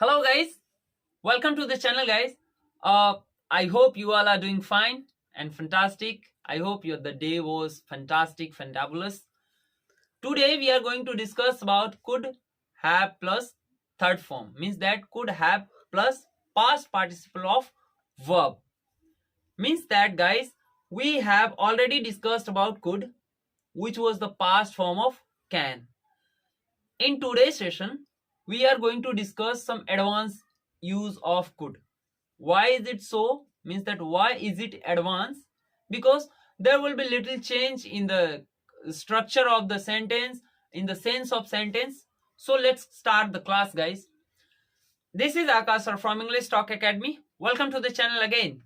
Hello guys, welcome to the channel guys. I hope you all are doing fine and fantastic. I hope the day was fantastic, fantabulous. Today we are going to discuss about could have plus third form, means that could have plus past participle of verb. Means that guys, we have already discussed about could, which was the past form of can. In today's session, we are going to discuss some advanced use of could. Why is it so? Means that why is it advanced? Because there will be little change in the structure of the sentence, in the sense of sentence. So let's start the class, guys. This is Akash sir from English Talk Academy. Welcome to the channel again.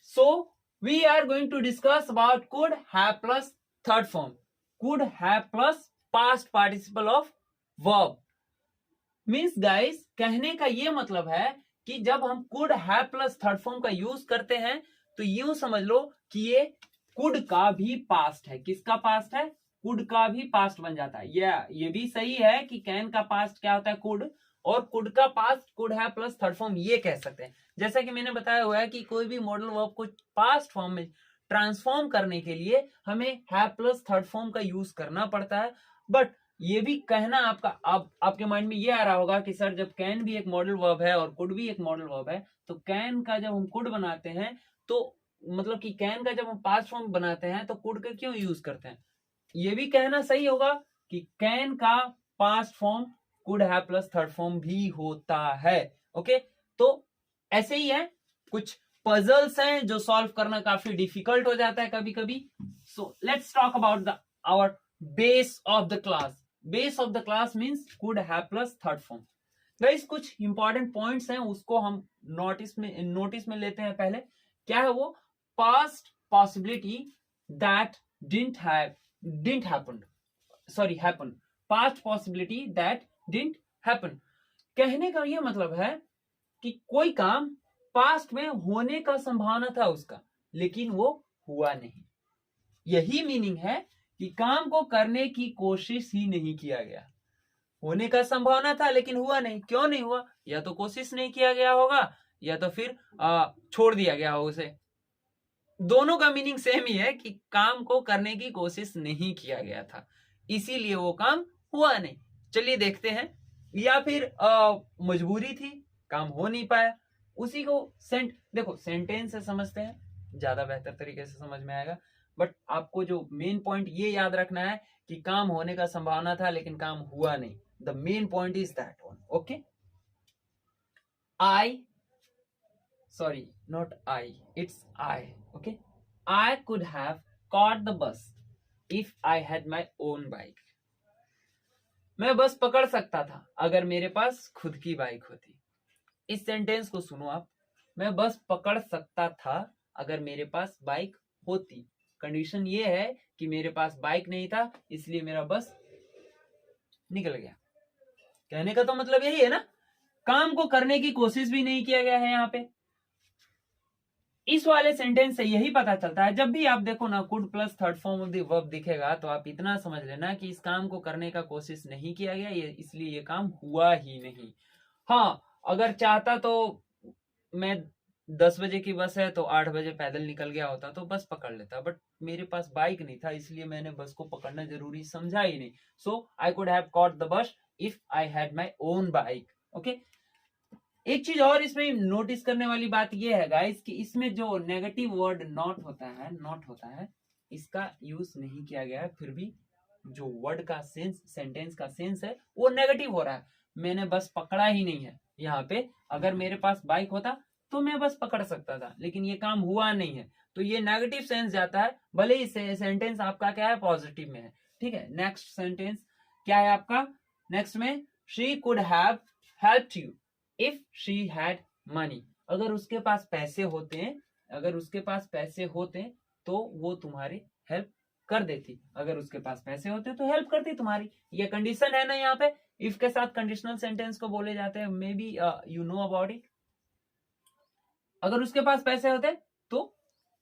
So we are going to discuss about could have plus third form. Could have plus past participle of verb. Means guys कहने का ये मतलब है कि जब हम could have plus third form का use करते हैं तो यूं समझ लो कि ये कुड का भी पास्ट है। किसका पास्ट है? कुड का भी पास्ट बन जाता है। ये भी सही है कि कैन का पास्ट क्या होता है? कुड। और कुड का past could have plus third form ये कह सकते हैं। जैसा कि मैंने बताया हुआ है कि कोई भी मॉडल वर्ब को पास्ट फॉर्म में ट्रांसफॉर्म करने के लिए हमें हैव प्लस थर्ड फॉर्म का यूज करना पड़ता है। बट ये भी कहना आपके माइंड में ये आ रहा होगा कि सर जब कैन भी एक मॉडल वर्ब है और कुड भी एक मॉडल वर्ब है तो कैन का जब हम कुड बनाते हैं तो मतलब कि कैन का जब हम पास्ट फॉर्म बनाते हैं तो कुड का क्यों यूज करते हैं? ये भी कहना सही होगा कि कैन का past form could have plus third form भी होता है। ओके, तो ऐसे ही है, कुछ पजल्स हैं जो सॉल्व करना काफी डिफिकल्ट हो जाता है कभी कभी। So let's talk about the our base of the class. Base of the class means could have plus third form. Guys कुछ इंपॉर्टेंट पॉइंट्स हैं, उसको हम नोटिस में लेते हैं। पहले क्या है वो? Past possibility that didn't happen. Past possibility that didn't happen. कहने का ये मतलब है कि कोई काम पास्ट में होने का संभावना था उसका, लेकिन वो हुआ नहीं। यही मीनिंग है कि काम को करने की कोशिश ही नहीं किया गया। होने का संभावना था लेकिन हुआ नहीं। क्यों नहीं हुआ? या तो कोशिश नहीं किया गया होगा या तो फिर छोड़ दिया गया होगा उसे। दोनों का मीनिंग सेम ही है कि काम को करने की कोशिश नहीं किया गया था, इसीलिए वो काम हुआ नहीं। चलिए देखते हैं। या फिर मजबूरी थी, काम हो नहीं पाया। उसी को देखो सेंटेंस से समझते हैं, ज्यादा बेहतर तरीके से समझ में आएगा। बट आपको जो मेन पॉइंट ये याद रखना है कि काम होने का संभावना था लेकिन काम हुआ नहीं। The main point is that one. Okay, it's I. Okay, I could have caught the bus if I had my own bike. मैं बस पकड़ सकता था अगर मेरे पास खुद की बाइक होती। इस सेंटेंस को सुनो आप। मैं बस पकड़ सकता था अगर मेरे पास बाइक होती। कंडीशन ये है कि मेरे पास बाइक नहीं था, इसलिए मेरा बस निकल गया। कहने का तो मतलब यही है ना, काम को करने की कोशिश भी नहीं किया गया है यहाँ पे। इस वाले सेंटेंस से यही पता चलता है। जब भी आप देखो ना could plus third form of the verb दिखेगा तो आप इतना समझ लेना कि इस काम को करने का कोशिश नहीं किया गया, इसलिए ये काम हुआ ही नहीं। हाँ, अगर चाहता तो मैं 10 बजे की बस है तो 8 बजे पैदल निकल गया होता तो बस पकड़ लेता, बट मेरे पास बाइक नहीं था इसलिए मैंने बस को पकड़ना जरूरी समझा ही नहीं। So I could have caught the bus if I had my own bike. Okay, एक चीज और इसमें नोटिस करने वाली बात यह है गाइस कि इसमें जो नेगेटिव वर्ड नॉट होता है इसका यूज नहीं किया गया है, फिर भी जो वर्ड का सेंस, सेंटेंस का सेंस है वो नेगेटिव हो रहा है। मैंने बस पकड़ा ही नहीं है यहाँ पे। अगर मेरे पास बाइक होता तो मैं बस पकड़ सकता था, लेकिन ये काम हुआ नहीं है, तो ये नेगेटिव सेंस जाता है, भले ही सेंटेंस आपका क्या है, पॉजिटिव में है। ठीक है, नेक्स्ट सेंटेंस क्या है आपका? नेक्स्ट में she could have helped you if she had money. अगर उसके पास पैसे होते तो वो तुम्हारी हेल्प कर देती। अगर उसके पास पैसे होते तो हेल्प करती तुम्हारी। ये कंडीशन है ना यहाँ पे। इफ के साथ कंडीशनल सेंटेंस को बोले जाते हैं, may be you know about it. अगर उसके पास पैसे होते तो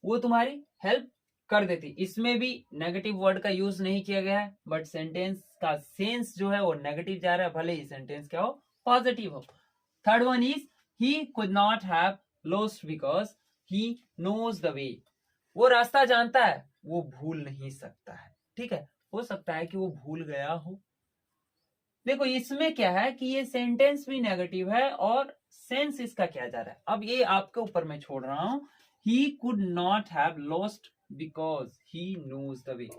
वो तुम्हारी हेल्प कर देती। इसमें भी नेगेटिव वर्ड का यूज नहीं किया गया है, बट सेंटेंस का सेंस जो है वो नेगेटिव जा रहा है, भले ही सेंटेंस क्या हो, पॉजिटिव हो। Third one is he could not have lost because he knows the way. वो रास्ता जानता है, वो भूल नहीं सकता है। ठीक है, हो सकता है कि वो भूल गया हो। देखो इसमें क्या है कि ये सेंटेंस भी नेगेटिव है और सेंस इसका क्या जा रहा है, अब ये आपके ऊपर मैं छोड़ रहा हूं। He could not have lost because he knows the way.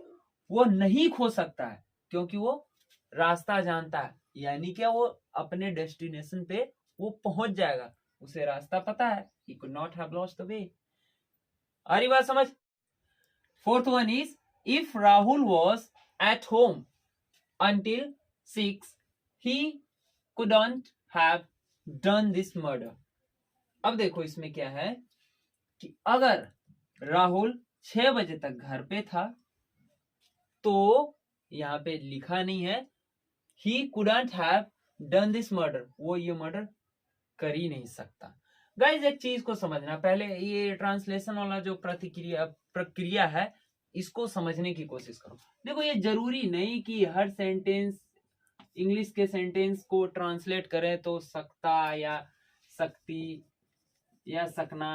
वो नहीं खो सकता है क्योंकि वो रास्ता जानता है, यानी क्या वो अपने डेस्टिनेशन पे वो पहुंच जाएगा, उसे रास्ता पता है। He could not have lost the way. आ रही बात समझ? Fourth one is if Rahul was at home until 6 he couldn't have done this murder। अब देखो इसमें क्या है कि अगर राहुल 6 बजे तक घर पे था तो यहां पे लिखा नहीं है he couldn't have done this murder, वो ये मर्डर कर ही नहीं सकता। गाइज एक चीज को समझना, पहले ये ट्रांसलेशन वाला जो प्रक्रिया है इसको समझने की कोशिश करो। देखो ये जरूरी नहीं कि हर सेंटेंस इंग्लिश के सेंटेंस को ट्रांसलेट करें तो सकता या सकती या सकना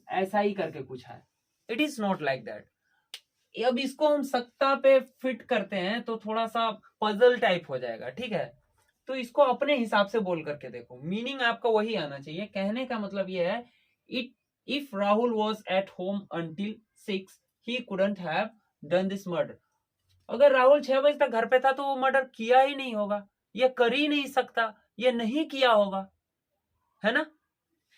ऐसा ही करके कुछ है। It is not like that. अब इसको हम सकता पे फिट करते हैं तो थोड़ा सा पजल टाइप हो जाएगा। ठीक है, तो इसको अपने हिसाब से बोल करके देखो, मीनिंग आपका वही आना चाहिए। कहने का मतलब ये है it if Rahul was at home until 6 he couldn't have done this murder. अगर राहुल 6 बजे तक घर पे था तो वो मर्डर किया ही नहीं होगा, ये कर ही नहीं सकता, ये नहीं किया होगा, है ना।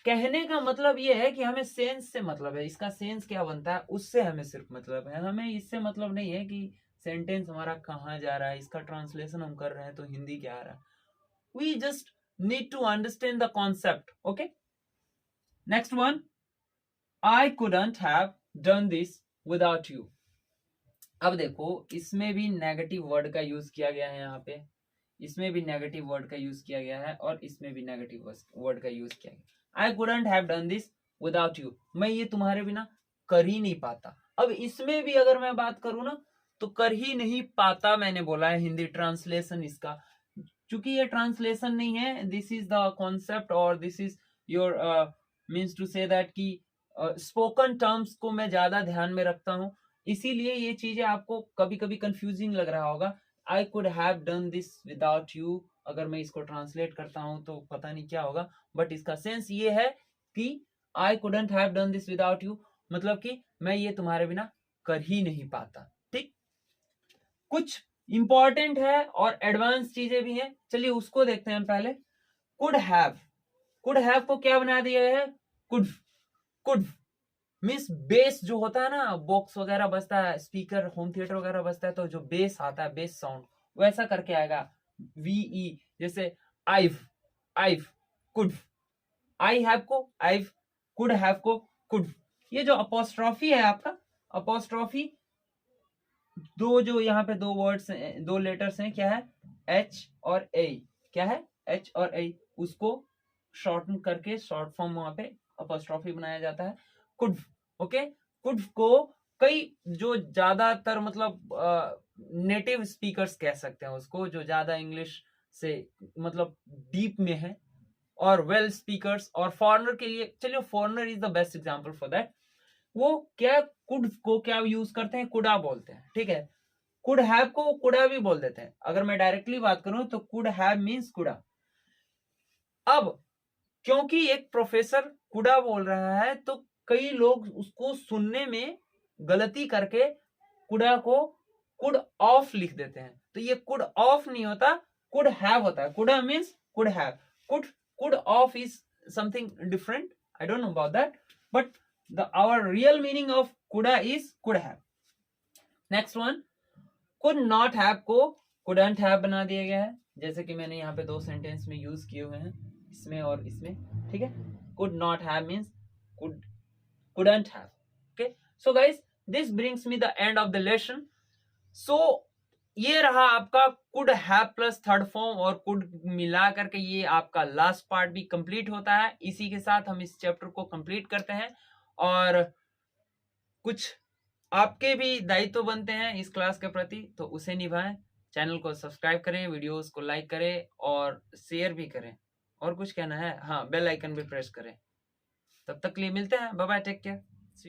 कहने का मतलब ये है कि हमें सेंस से मतलब है, इसका सेंस क्या बनता है उससे हमें सिर्फ मतलब है। हमें इससे मतलब नहीं है कि सेंटेंस हमारा कहाँ जा रहा है, इसका ट्रांसलेशन हम कर रहे हैं तो हिंदी क्या आ रहा है। We just need to understand the concept. Okay, next one, I couldn't have done this without you. अब देखो इसमें भी नेगेटिव वर्ड का यूज किया गया है, यहाँ पे इसमें भी नेगेटिव वर्ड का यूज किया गया है और इसमें भी नेगेटिव वर्ड का यूज किया गया। आई couldn't have done this without you, मैं ये तुम्हारे बिना कर ही नहीं पाता। अब इसमें भी अगर मैं बात करूं ना तो कर ही नहीं पाता मैंने बोला है, हिंदी ट्रांसलेशन इसका, चूंकि ये ट्रांसलेशन नहीं है, दिस इज द कॉन्सेप्ट और this is your means to say that कि स्पोकन टर्म्स को मैं ज्यादा ध्यान में रखता हूं, इसीलिए ये चीजें आपको कभी कभी कंफ्यूजिंग लग रहा होगा। आई could have done this without you, अगर मैं इसको ट्रांसलेट करता हूं तो पता नहीं क्या होगा, बट इसका सेंस ये है कि आई couldn't have done this without you, मतलब कि मैं ये तुम्हारे बिना कर ही नहीं पाता। ठीक, कुछ इंपॉर्टेंट है और एडवांस चीजें भी हैं, चलिए उसको देखते हैं पहले। कुड हैव को क्या बना दिया है, कुड मीन्स बेस जो होता है ना, बॉक्स वगैरह बजता है, स्पीकर होम थिएटर वगैरह बजता है तो जो बेस आता है, बेस साउंड वैसा करके आएगा, वी जैसे आइव कुड, आई हैव को आइव, कुड हैव को कुड। ये जो अपोस्ट्रॉफी है आपका, अपोस्ट्रॉफी दो जो यहाँ पे दो वर्ड्स दो लेटर्स हैं, क्या है, एच और ए, क्या है, एच और ए, उसको शॉर्टन करके शॉर्ट फॉर्म वहां पे अपोस्ट्रॉफी बनाया जाता है, कुड। ओके, कुड को कई जो ज्यादातर मतलब नेटिव स्पीकर्स कह सकते हैं उसको, जो ज्यादा इंग्लिश से मतलब डीप में है, और वेल स्पीकर्स और फॉरनर के लिए, चलिए foreigner is the best example for that, वो क्या कुड को क्या यूज करते हैं, कुडा बोलते हैं। ठीक है, कुड हैव को कुडा भी बोल देते हैं। अगर मैं डायरेक्टली बात करूं तो कुड हैव मीन्स कुडा। अब क्योंकि एक प्रोफेसर कुडा बोल रहा है तो कई लोग उसको सुनने में गलती करके कुडा को कुड ऑफ लिख देते हैं, तो ये कुड ऑफ नहीं होता, कुड हैव होता है। Coulda means could have, could of is something different, I don't know about that, but our real meaning of coulda is could have. Next one, could not have को couldn't have बना दिया गया है, जैसे कि मैंने यहाँ पे दो सेंटेंस में यूज किए हुए हैं, इसमें और इसमें। ठीक है, could not have means couldn't have. Okay, so guys, this brings me the end of the lesson. So ये रहा आपका could have plus third form और कुड मिला करके ये आपका लास्ट पार्ट भी कंप्लीट होता है। इसी के साथ हम इस चैप्टर को कंप्लीट करते हैं और कुछ आपके भी दायित्व बनते हैं इस क्लास के प्रति, तो उसे निभाएं। चैनल को सब्सक्राइब करें, वीडियोस को लाइक करें और शेयर भी करें। और कुछ कहना है? हाँ, बेल आइकन भी प्रेस करें। तब तक के लिए मिलते हैं, बाय बाय, टेक केयर।